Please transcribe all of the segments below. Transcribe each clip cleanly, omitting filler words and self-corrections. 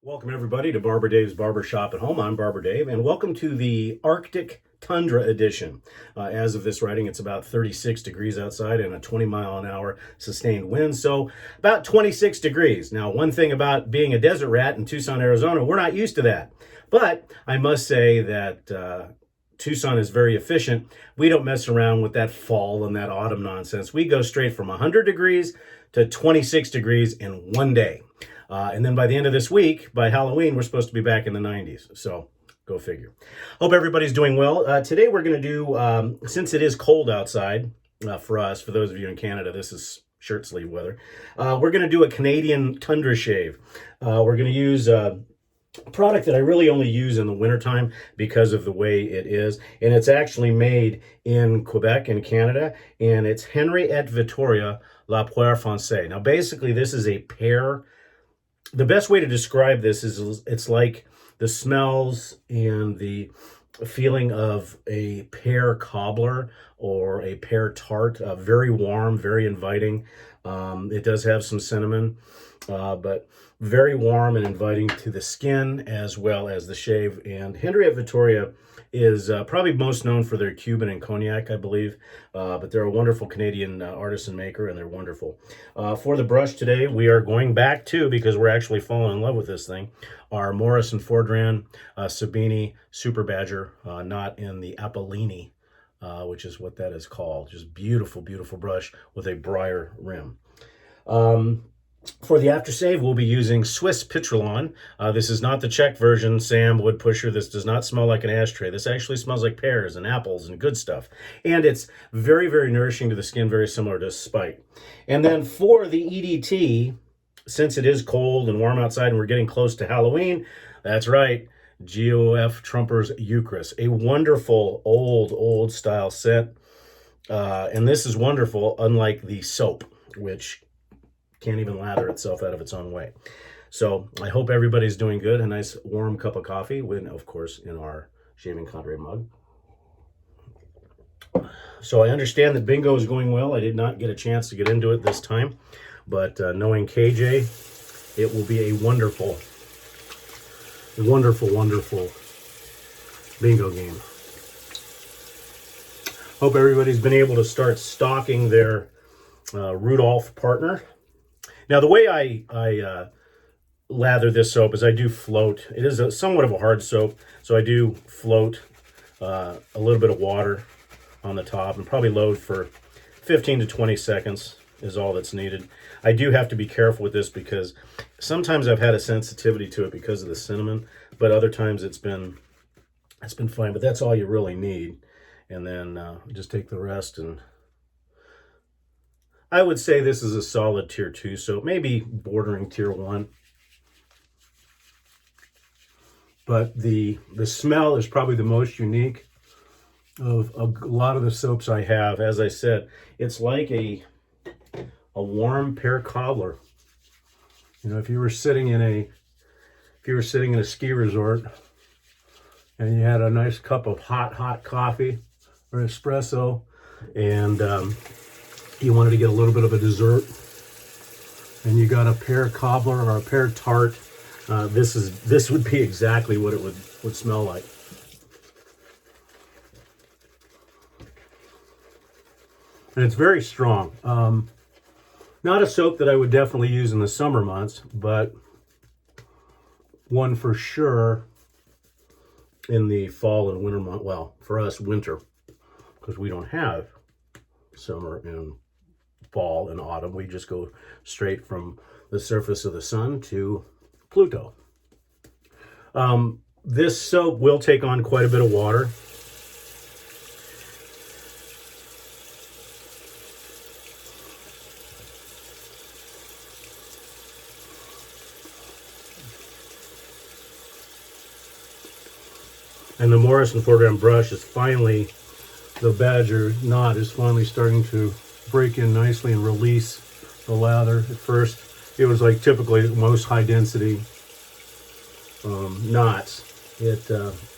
Welcome everybody to Barber Dave's Barbershop at Home. I'm Barber Dave, and welcome to the Arctic Tundra edition. As of this writing, it's about 36 degrees outside and a 20-mile-an-hour sustained wind, so about 26 degrees. Now, one thing about being a desert rat in Tucson, Arizona, we're not used to that. But I must say that Tucson is very efficient. We don't mess around with that fall and that autumn nonsense. We go straight from 100 degrees to 26 degrees in one day. And then by the end of this week, by Halloween, we're supposed to be back in the 90s. So go figure. Hope everybody's doing well. Today we're going to do, since it is cold outside for us, for those of you in Canada, this is shirt sleeve weather. We're going to do a Canadian tundra shave. We're going to use a product that I really only use in the wintertime because of the way it is. And it's actually made in Quebec in Canada. And it's Henri et Vitoria la Poire Francaise. Now basically this is a pear. The best way to describe this is it's like the smells and the feeling of a pear cobbler or a pear tart. Very warm, very inviting. It does have some cinnamon, but very warm and inviting to the skin as well as the shave. And Henri et Vitoria is probably most known for their Cuban and cognac, I believe. But they're a wonderful Canadian artisan maker, and they're wonderful. For the brush today, we are going back to, because we're actually falling in love with this thing, our Morrison Forndran Sabini Super Badger, not in the Apolina, which is what that is called. Just beautiful, beautiful brush with a Briar rim. For the aftershave, we'll be using Swiss Pitralon. This is not the Czech version, Sam Wood Pusher. This does not smell like an ashtray. This actually smells like pears and apples and good stuff. And it's very, very nourishing to the skin, very similar to Spike. And then for the EDT, since it is cold and warm outside and we're getting close to Halloween, that's right, GFT Eucris, a wonderful old style scent. And this is wonderful, unlike the soap, which can't even lather itself out of its own way. So I hope everybody's doing good. A nice warm cup of coffee, with, of course, in our Shaving Cadre mug. So I understand that bingo is going well. I did not get a chance to get into it this time, but knowing KJ, it will be a wonderful, wonderful, wonderful bingo game. Hope everybody's been able to start stocking their Rudolph partner. Now, the way I lather this soap is I do float. It is somewhat of a hard soap, so I do float a little bit of water on the top and probably load for 15 to 20 seconds is all that's needed. I do have to be careful with this because sometimes I've had a sensitivity to it because of the cinnamon, but other times it's been fine. But that's all you really need. And then just take the rest, and I would say this is a solid tier 2, so maybe bordering tier 1. But the smell is probably the most unique of a lot of the soaps I have. As I said, it's like a warm pear cobbler. You know, if you were sitting in a ski resort and you had a nice cup of hot coffee or espresso, and you wanted to get a little bit of a dessert, and you got a pear cobbler or a pear tart, this would be exactly what it would smell like. And it's very strong. Not a soap that I would definitely use in the summer months, but one for sure in the fall and winter month. Well, for us, winter, because we don't have summer and fall and autumn. We just go straight from the surface of the sun to Pluto. This soap will take on quite a bit of water. And the Morrison Forndran brush is finally, the Badger knot is finally starting to break in nicely and release the lather. At first, it was like typically most high density knots. It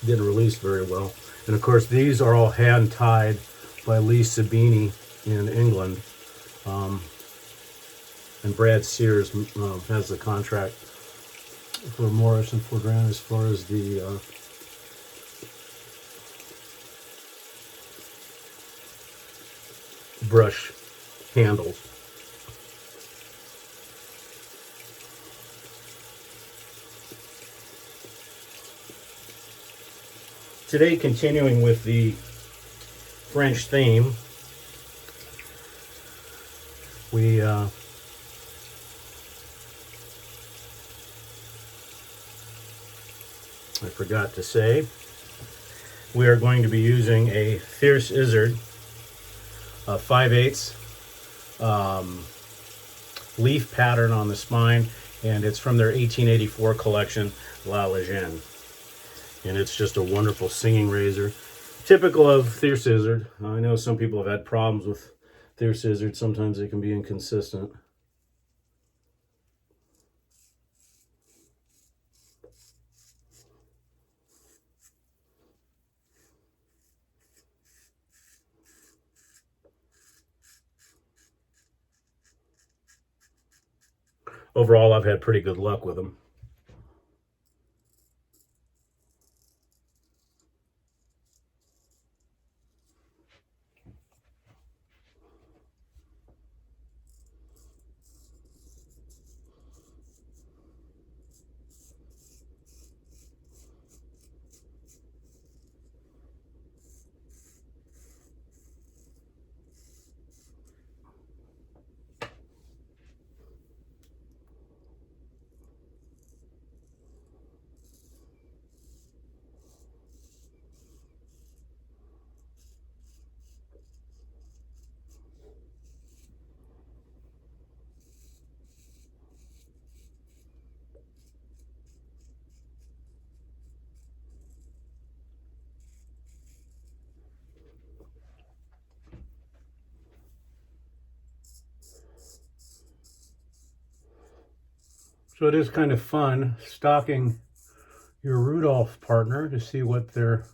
didn't release very well. And of course, these are all hand tied by Lee Sabini in England. And Brad Sears has the contract for Morris and Forndran as far as the brush handles. Today, continuing with the French theme, we I forgot to say, we are going to be using a Thiers-Issard 5/8 leaf pattern on the spine, and it's from their 1884 collection, La Legende. And it's just a wonderful singing razor. Typical of Thiers-Issard. I know some people have had problems with Thiers-Issard. Sometimes they can be inconsistent. Overall, I've had pretty good luck with them. So it is kind of fun stalking your Rudolph partner to see what they're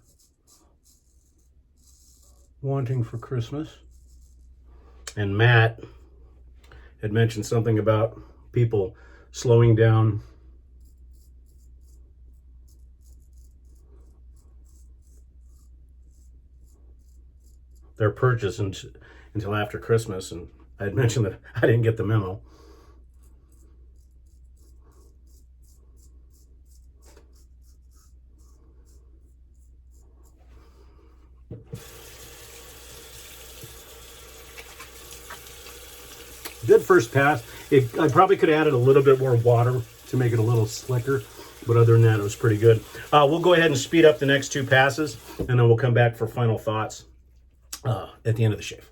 wanting for Christmas. And Matt had mentioned something about people slowing down their purchase until after Christmas, and I had mentioned that I didn't get the memo. Good first pass. I probably could have added a little bit more water to make it a little slicker, but other than that, it was pretty good. We'll go ahead and speed up the next two passes, and then we'll come back for final thoughts at the end of the shave.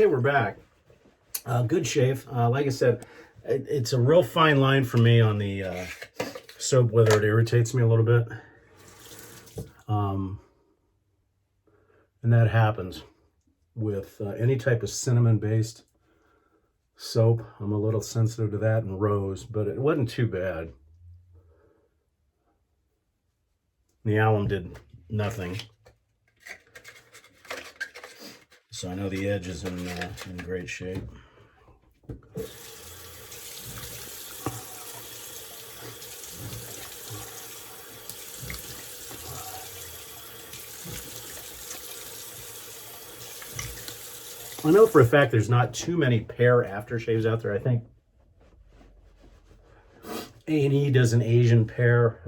Okay, we're back. Good shave. Like I said, it's a real fine line for me on the soap, whether it irritates me a little bit. And that happens with any type of cinnamon-based soap. I'm a little sensitive to that, and rose, but it wasn't too bad. The alum did nothing. So I know the edge is in great shape. I know for a fact there's not too many pear aftershaves out there. I think A&E does an Asian pear.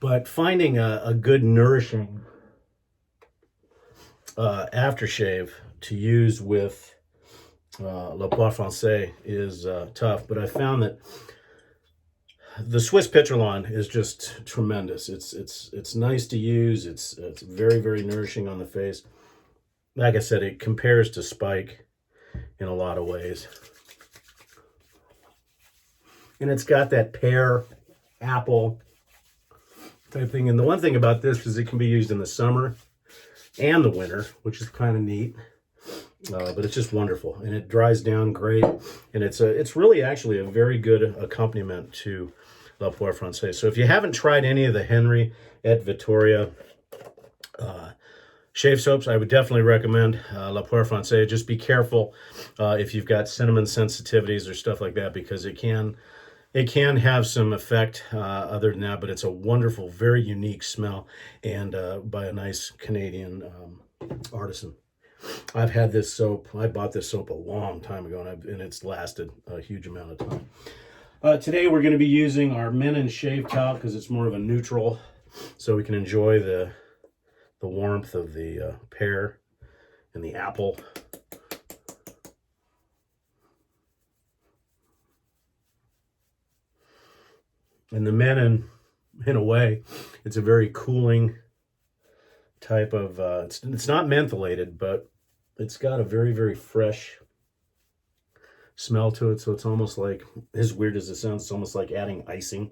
But finding a good nourishing aftershave to use with Le Poire Francaise is tough, but I found that the Swiss Pitralon is just tremendous. It's nice to use. It's very, very nourishing on the face. Like I said, it compares to Spike in a lot of ways, and it's got that pear, apple type thing. And the one thing about this is it can be used in the summer and the winter, which is kind of neat. But it's just wonderful, and it dries down great, and it's really actually a very good accompaniment to La Poire Francaise. So if you haven't tried any of the Henri et Vitoria shave soaps, I would definitely recommend La Poire Francaise. Just be careful if you've got cinnamon sensitivities or stuff like that, because it can have some effect other than that, but it's a wonderful, very unique smell, and by a nice Canadian artisan. I've had this soap. I bought this soap a long time ago, and it's lasted a huge amount of time. Today we're going to be using our Men and Shave Talc because it's more of a neutral, so we can enjoy the warmth of the pear and the apple. And the Men, in a way, it's a very cooling type of, it's not mentholated, but it's got a very, very fresh smell to it. So it's almost like, as weird as it sounds, it's almost like adding icing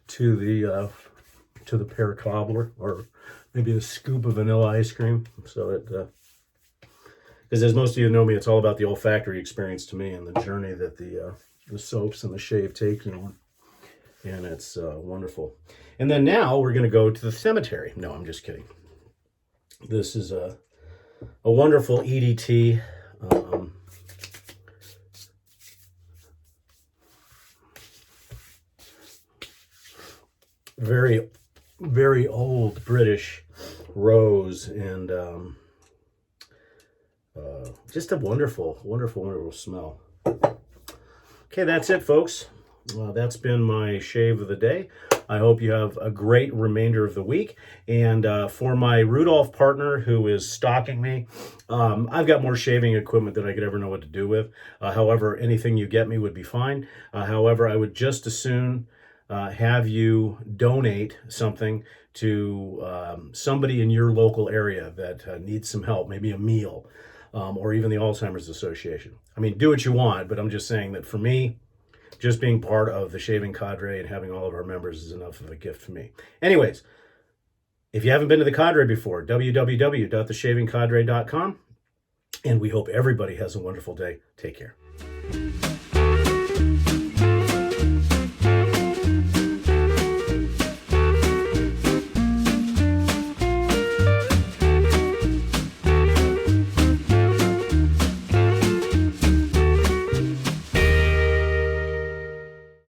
to the pear cobbler, or maybe a scoop of vanilla ice cream. So Because as most of you know me, it's all about the olfactory experience to me and the journey that the soaps and the shave take you on. And it's wonderful. And then now we're going to go to the cemetery. No, I'm just kidding. This is a wonderful EDT. Very, very old British rose, and just a wonderful, wonderful, wonderful smell. Okay, that's it, folks. That's been my shave of the day. I hope you have a great remainder of the week. And for my Rudolph partner who is stalking me, I've got more shaving equipment than I could ever know what to do with. However, anything you get me would be fine. However, I would just as soon have you donate something to somebody in your local area that needs some help, maybe a meal, or even the Alzheimer's Association. I mean, do what you want, but I'm just saying that for me, just being part of the shaving cadre and having all of our members is enough of a gift for me. Anyways, if you haven't been to the cadre before, www.theshavingcadre.com, and we hope everybody has a wonderful day. Take care.